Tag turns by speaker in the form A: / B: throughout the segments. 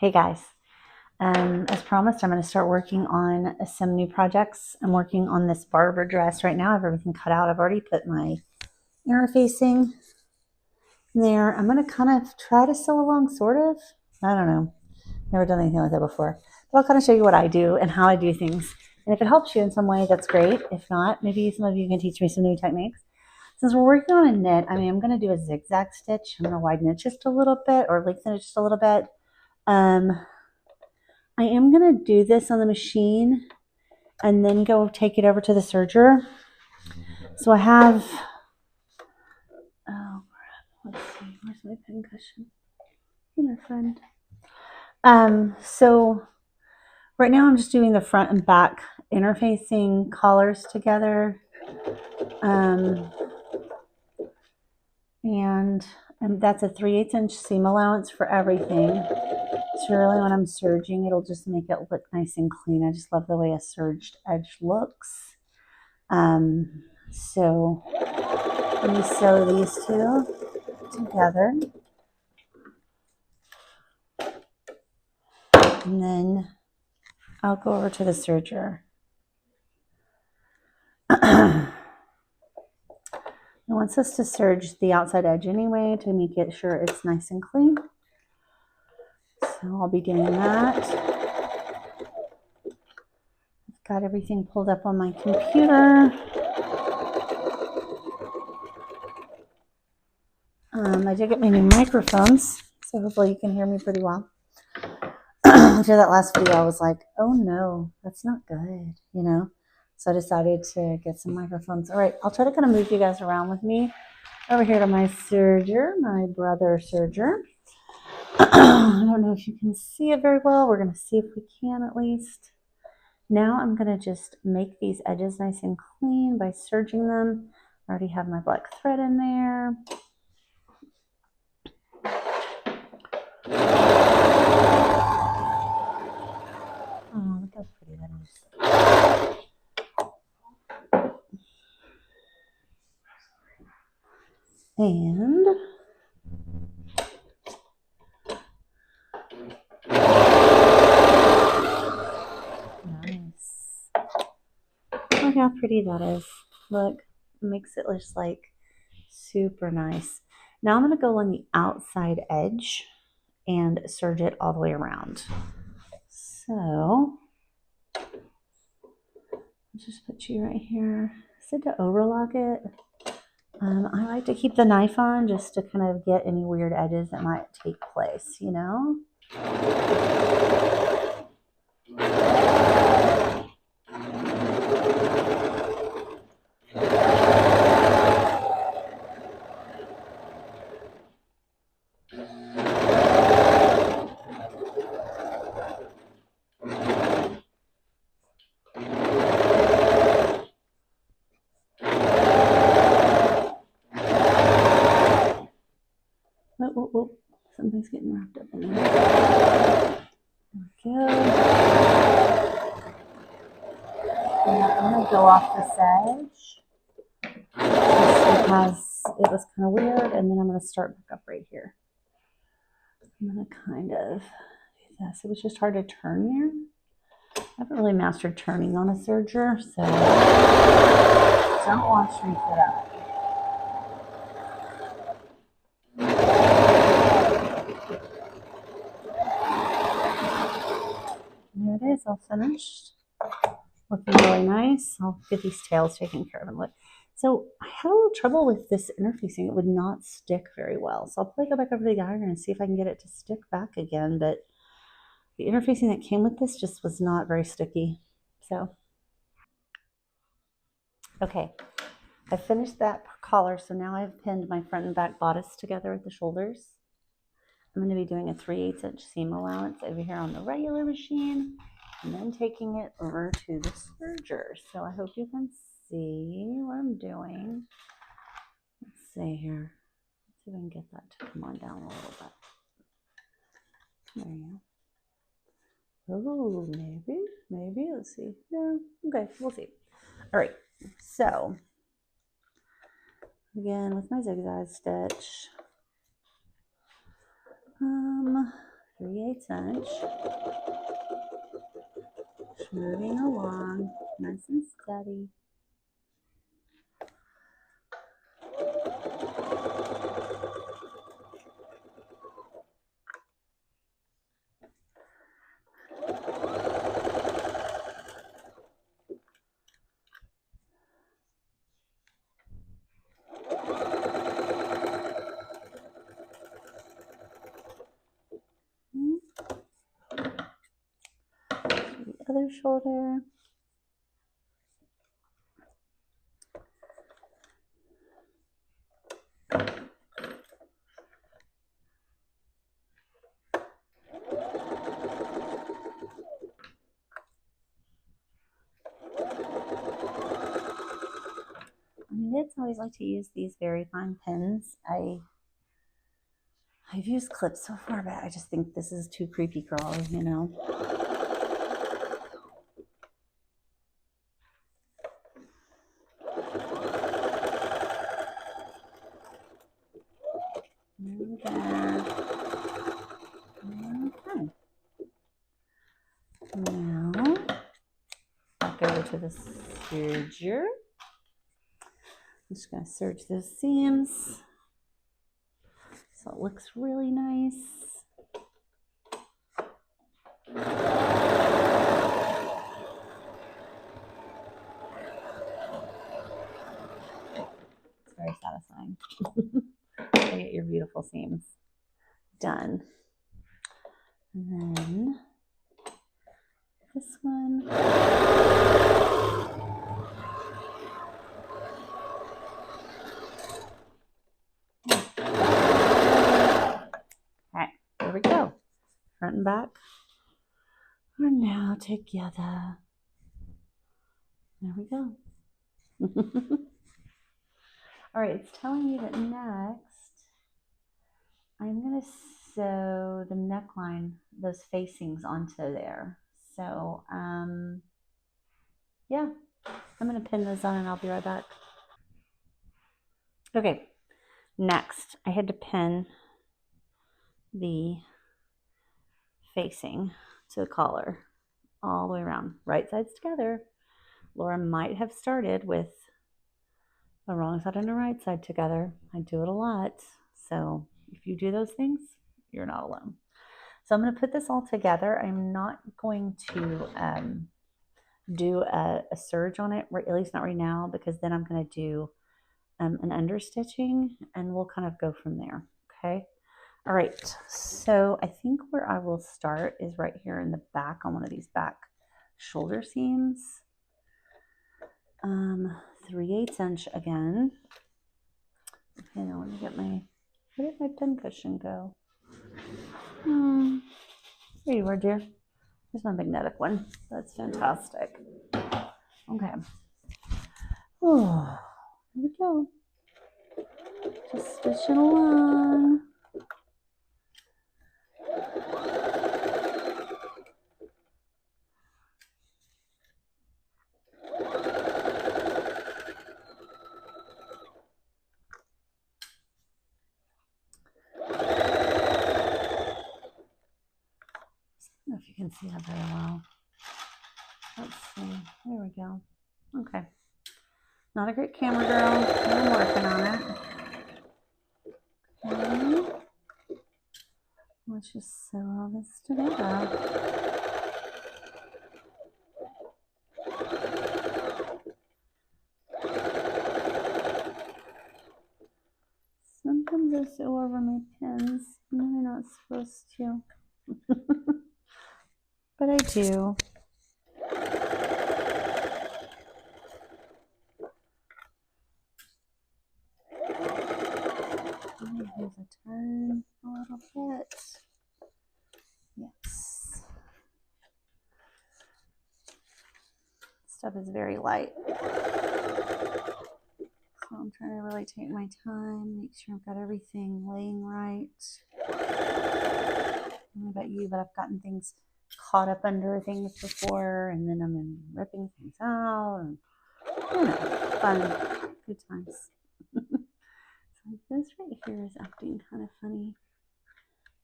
A: Hey guys, as promised, I'm going to start working on some new projects. I'm working on this barber dress right now. I have everything cut out. I've already put my interfacing there. I'm going to kind of try to sew along, sort of. I don't know. Never done anything like that before. But I'll kind of show you what I do and how I do things. And if it helps you in some way, that's great. If not, maybe some of you can teach me some new techniques. Since we're working on a knit, I'm going to do a zigzag stitch. I'm going to widen it just a little bit or lengthen it just a little bit. I am going to do this on the machine and then go take it over to the serger. So I have, oh, let's see, where's my pin cushion? Hey, my friend. So right now I'm just doing the front and back interfacing collars together. And that's a 3/8 inch seam allowance for everything. So really when I'm serging, it'll just make it look nice and clean. I just love the way a serged edge looks. So let me sew these two together. And then I'll go over to the serger. It wants us to serge the outside edge anyway to make it sure it's nice and clean. So I'll be doing that. I've got everything pulled up on my computer. I did get my new microphones, so hopefully you can hear me pretty well. After that last video, I was like, oh no, that's not good, you know? So I decided to get some microphones. All right, I'll try to kind of move you guys around with me. Over here to my serger, my brother serger. I don't know if you can see it very well. We're going to see if we can at least. Now I'm going to just make these edges nice and clean by serging them. I already have my black thread in there. Oh, look how pretty that is. And nice. Look how pretty that is. Look, it makes it just like super nice. Now I'm going to go on the outside edge and serge it all the way around. So let's just put you right here. I said to overlock it. I like to keep the knife on just to kind of get any weird edges that might take place, you know? Oh, something's getting wrapped up in there. There we go. And I'm going to go off this edge just because it was kind of weird, and then I'm going to start back up right here. I'm going to kind of do this. It was just hard to turn there. I haven't really mastered turning on a serger, so don't watch me for that. There it is, all finished. Looking really nice. I'll get these tails taken care of. So I had a little trouble with this interfacing. It would not stick very well. So I'll probably go back over to the iron and see if I can get it to stick back again. But the interfacing that came with this just was not very sticky. So, okay. I finished that collar. So now I've pinned my front and back bodice together at the shoulders. I'm going to be doing a 3/8 inch seam allowance over here on the regular machine and then taking it over to the serger. So I hope you can see what I'm doing. Let's see here. Let's see if I can get that to come on down a little bit. There you go. Oh, maybe. Let's see. No, okay, we'll see. All right, so again with my zigzag stitch. 3/8 inch. Just moving along, nice and steady. The other shoulder. Kids always like to use these very fine pins. I've used clips so far, but I just think this is too creepy crawl, you know. There. Okay. Now, back over to the serger. I'm just going to serge those seams so it looks really nice. It's very satisfying to get your beautiful seams done. And then this one. There we go. Front and back are now together. There we go. All right, it's telling me that next I'm going to sew the neckline, those facings onto there. So, yeah, I'm going to pin those on and I'll be right back. Okay, next I had to pin the facing to the collar all the way around, right sides together. Laura might have started with the wrong side and the right side together. I do it a lot. So if you do those things, you're not alone. So I'm going to put this all together. I'm not going to do a serge on it, at least not right now, because then I'm going to do an understitching and we'll kind of go from there. Okay. All right. So I think where I will start is right here in the back on one of these back shoulder seams. 3/8 inch again. Okay, now let me get my, where did my pin cushion go? There you are, dear. Here's my magnetic one. That's fantastic. Okay. Oh, here we go. Just stitching along. I don't know if you can see that very well. Let's see. There we go. Okay. Not a great camera girl, but I'm working on it. Okay. Let's just sew all this together. Sometimes I sew over my pins. No, you're not supposed to. But I do. Here's a turn a little bit. Yes. Stuff is very light. So I'm trying to really take my time, make sure I've got everything laying right. I don't know about you, but I've gotten things caught up under things before, and then I'm ripping things out, and you know, fun, good times. So this right here is acting kind of funny.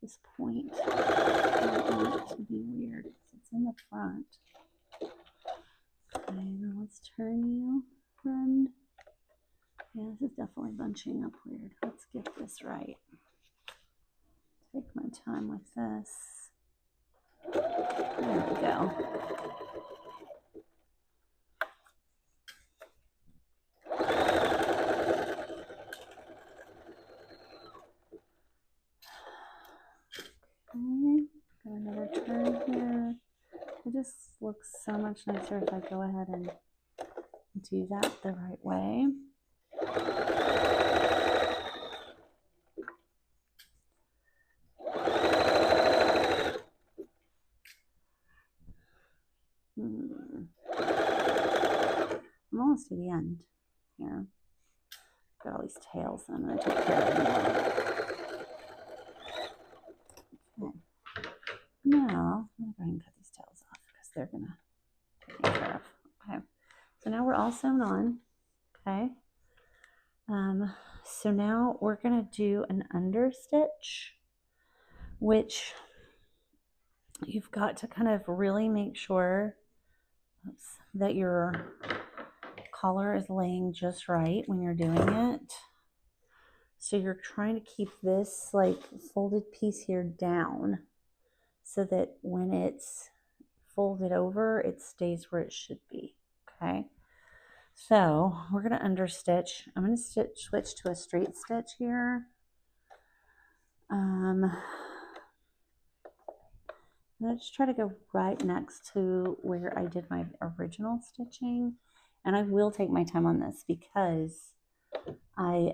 A: this point. I don't want it to be weird. It's in the front. Okay, now let's turn you, friend. Yeah, this is definitely bunching up weird. Let's get this right. Take my time with this. There we go. Okay, got another turn here. It just looks so much nicer if I go ahead and do that the right way. I'm almost to the end here. Got all these tails that I'm going to take care of now. Okay. Now, I'm going to go ahead and cut these tails off because they're going to be taken care of. Okay. So now we're all sewn on. Okay. So now we're going to do an understitch, which you've got to kind of really make sure that your collar is laying just right when you're doing it. So you're trying to keep this like folded piece here down so that when it's folded over, it stays where it should be. Okay. So we're going to understitch. I'm going to switch to a straight stitch here. Let's try to go right next to where I did my original stitching. And I will take my time on this because I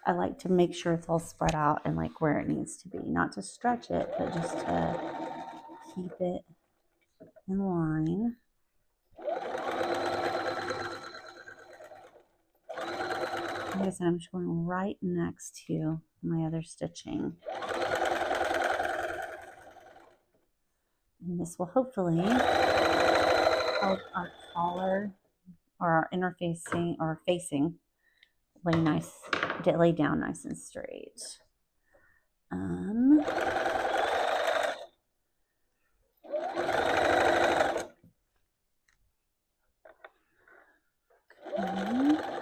A: like to make sure it's all spread out and like where it needs to be. Not to stretch it, but just to keep it in line. Like I said, I'm just going right next to my other stitching. And this will hopefully help our collar or our interfacing or facing lay down nice and straight. Okay,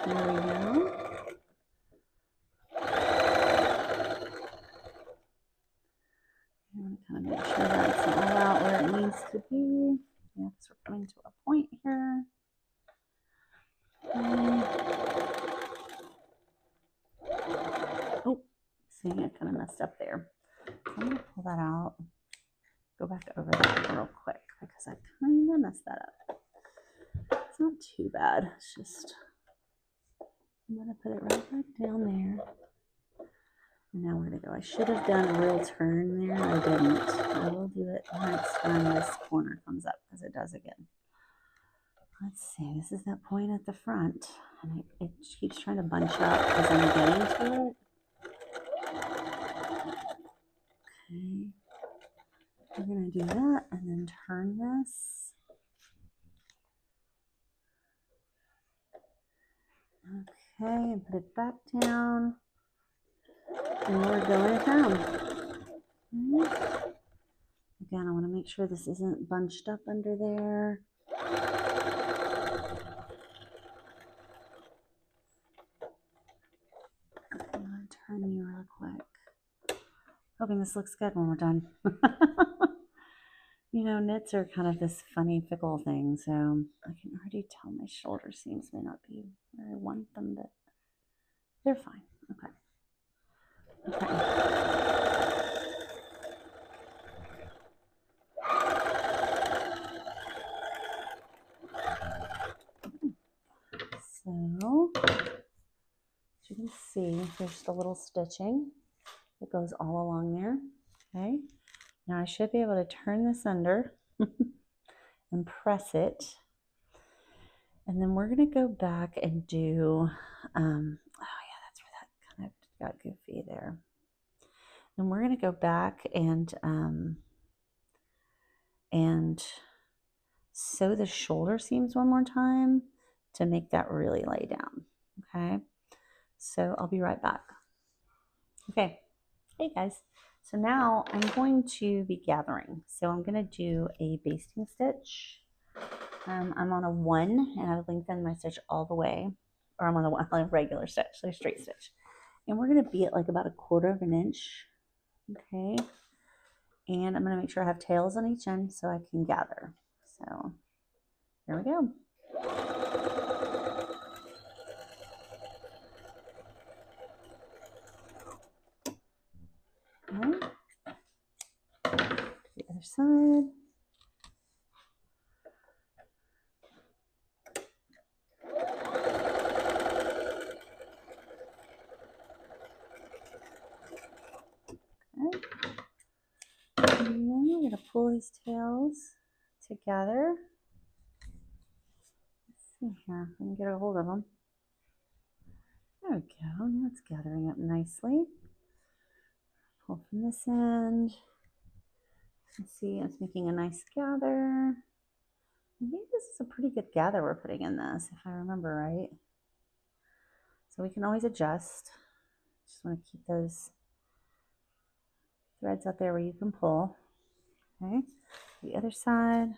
A: there we go. I want to kind of make sure that's all out where it needs to be. Yeah, because we're coming to a point here. Oh, see, I kind of messed up there. So I'm going to pull that out. Go back over that real quick because I kind of messed that up. It's not too bad. It's just, I'm going to put it right back down there. And now we're going to go. I should have done a real turn there. I didn't. I will do it next time this corner comes up because it does again. Let's see. This is that point at the front. And it keeps trying to bunch up as I'm getting to it. Okay. We're going to do that and then turn this. Okay, and put it back down. And we're going down. Okay. Again, I want to make sure this isn't bunched up under there. I'm going to turn you real quick. Hoping this looks good when we're done. You know, knits are kind of this funny, fickle thing, so I can already tell my shoulder seams may not be where I want them, but they're fine. Okay. So, as you can see, there's the little stitching that goes all along there. Okay. Now I should be able to turn this under and press it. And then we're going to go back and do, oh yeah, that's where that kind of got goofy there. And we're going to go back and sew the shoulder seams one more time to make that really lay down. Okay. So I'll be right back. Okay. Hey guys, so now I'm going to be gathering. So I'm going to do a basting stitch. I'm on a 1 and I've lengthened my stitch all the way, or I'm on a regular stitch, so a straight stitch. And we're going to be at like about 1/4 of an inch. Okay. And I'm going to make sure I have tails on each end so I can gather. So here we go. Okay. The other side. Okay. And then we're going to pull these tails together. Let's see here. Let me get a hold of them. There we go. Now it's gathering up nicely. Pull from this end. You see, it's making a nice gather. I think this is a pretty good gather we're putting in this, if I remember right. So we can always adjust. Just want to keep those threads out there where you can pull. Okay, the other side.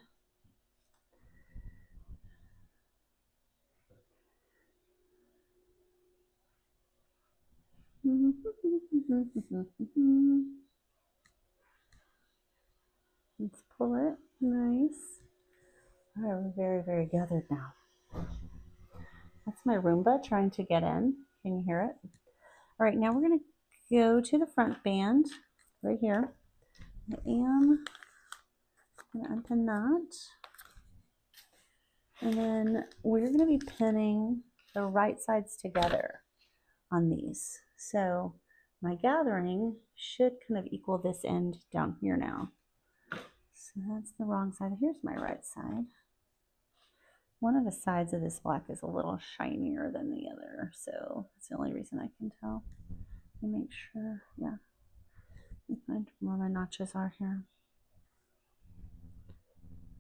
A: Let's pull it. Nice. All right, we're very, very gathered now. That's my Roomba trying to get in. Can you hear it? All right, now we're going to go to the front band right here. I am going to unpin that. And then we're going to be pinning the right sides together on these. So my gathering should kind of equal this end down here now. So that's the wrong side. Here's my right side. One of the sides of this black is a little shinier than the other, so that's the only reason I can tell. Let me make sure, yeah. Let me find where my notches are here.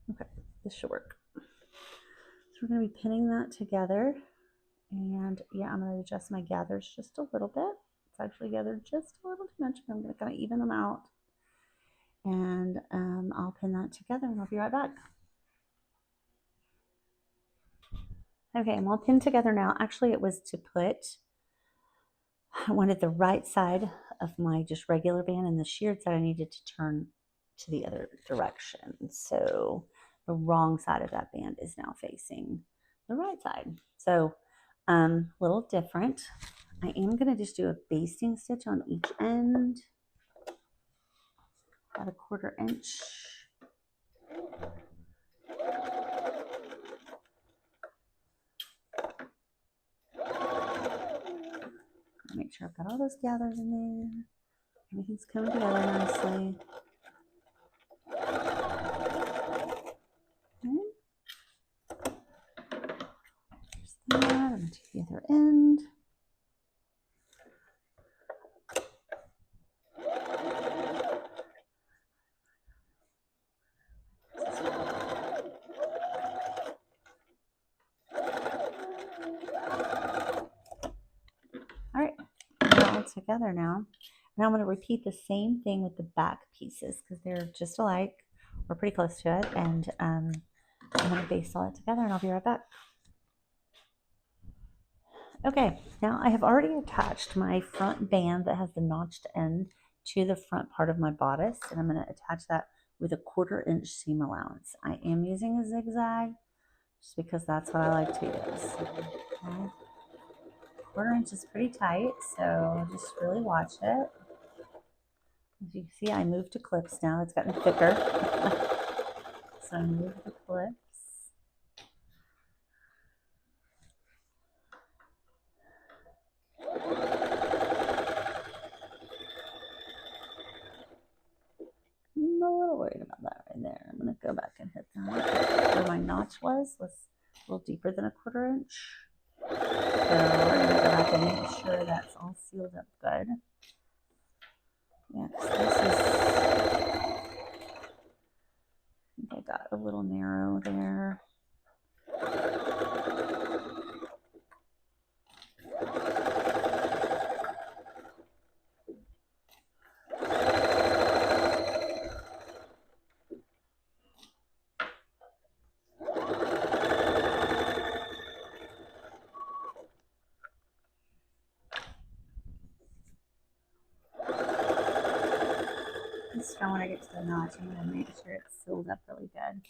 A: Okay, this should work. So we're going to be pinning that together, and yeah, I'm going to adjust my gathers just a little bit. It's actually gathered just a little too much. I'm going to kind of even them out, and I'll pin that together, and I'll be right back. Okay, I'm all pinned together now. Actually, it was to put, I wanted the right side of my just regular band, and the sheared side I needed to turn to the other direction. So the wrong side of that band is now facing the right side. So a little different. I am going to just do a basting stitch on each end, about 1/4 inch. Make sure I've got all those gathers in there. Everything's coming together nicely. Okay. There's that. I'm going to do the other end. All right, they're all together now. Now I'm going to repeat the same thing with the back pieces because they're just alike. We're pretty close to it, and I'm going to baste all it together, and I'll be right back. Okay, now I have already attached my front band that has the notched end to the front part of my bodice, and I'm going to attach that with a 1/4 inch seam allowance. I am using a zigzag just because that's what I like to use. Okay. 1/4 inch is pretty tight, so just really watch it. As you can see, I moved to clips now. It's gotten thicker. So I moved the clips. I'm a little worried about that right there. I'm going to go back and hit that. Where my notch was a little deeper than a 1/4 inch. So we're going to go back and make sure that's all sealed up good. Yeah, this is, I think I got a little narrow there. this down when I get to the notch. I'm going to make sure it's sealed up really good.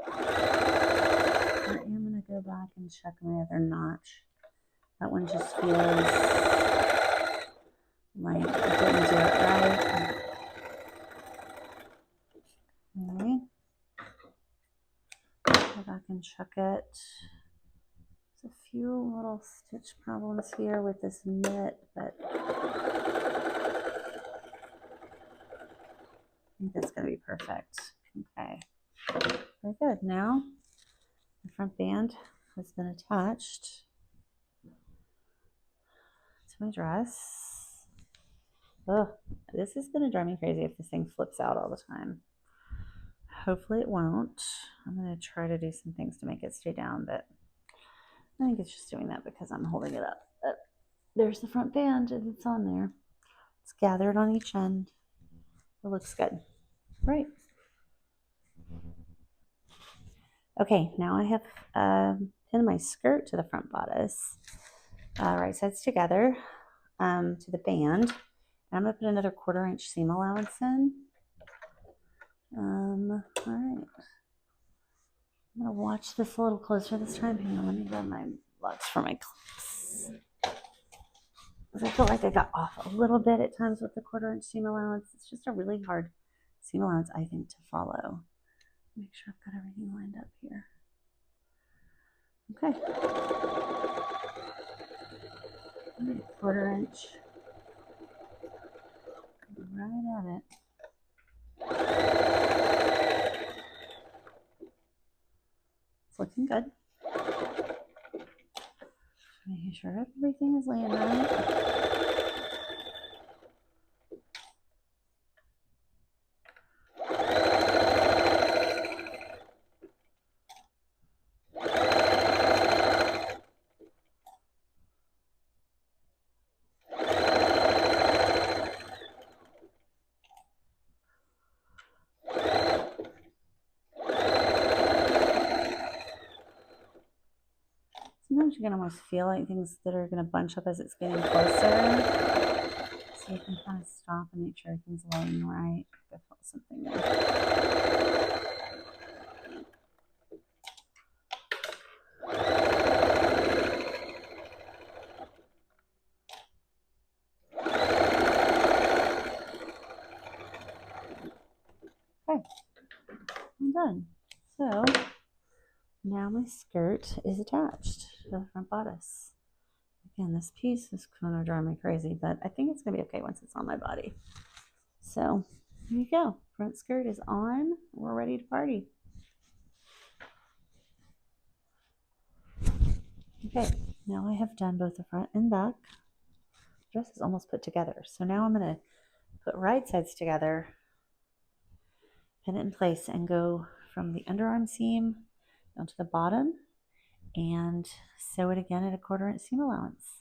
A: I am going to go back and check my other notch. That one just feels like I didn't do it right. Okay. Go back and check it. There's a few little stitch problems here with this knit, but I think that's going to be perfect. Okay. Very good. Now the front band has been attached to my dress. Oh, this is going to drive me crazy if this thing flips out all the time. Hopefully it won't. I'm going to try to do some things to make it stay down, but I think it's just doing that because I'm holding it up. But there's the front band and it's on there. It's gathered on each end. It looks good. Right. Okay, now I have pinned my skirt to the front bodice, right sides together to the band. And I'm going to put another 1/4 inch seam allowance in. All right. I'm going to watch this a little closer this time. Hang on, let me grab my lugs for my clips. I feel like I got off a little bit at times with the 1/4 inch seam allowance. It's just a really hard seam allowance, I think, to follow. Make sure I've got everything lined up here. Okay. 1/4 inch. Right at it. It's looking good. Making sure everything is laying right. Sometimes you can almost feel like things that are going to bunch up as it's getting closer. So you can kind of stop and make sure everything's laying right. I felt something there. Okay, I'm done. So now my skirt is attached to the front bodice. Again, this piece is going to drive me crazy, but I think it's going to be okay once it's on my body. So here you go. Front skirt is on. We're ready to party. Okay, now I have done both the front and back. The dress is almost put together. So now I'm going to put right sides together, pin it in place, and go from the underarm seam down to the bottom and sew it again at a 1/4 inch seam allowance.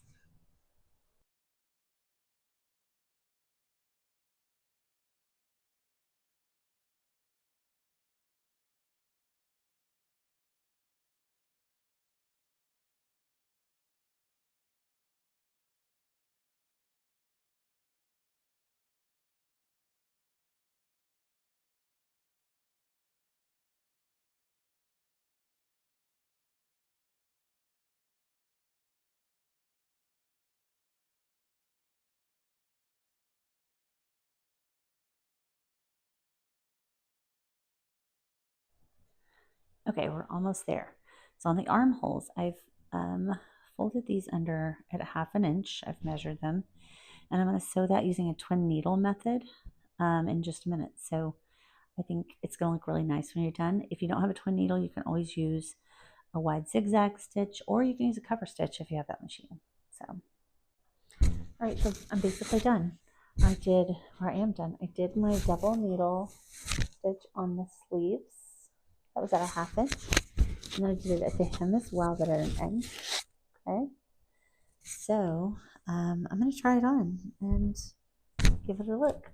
A: Okay, we're almost there. So on the armholes, I've folded these under at 1/2 inch. I've measured them, and I'm going to sew that using a twin needle method in just a minute. So I think it's going to look really nice when you're done. If you don't have a twin needle, you can always use a wide zigzag stitch, or you can use a cover stitch if you have that machine. So, all right, so I'm basically done. I am done. I did my double needle stitch on the sleeves. That was at 1/2 inch. And then I did it at the hem as well, but at 1 inch. Okay. So I'm going to try it on and give it a look.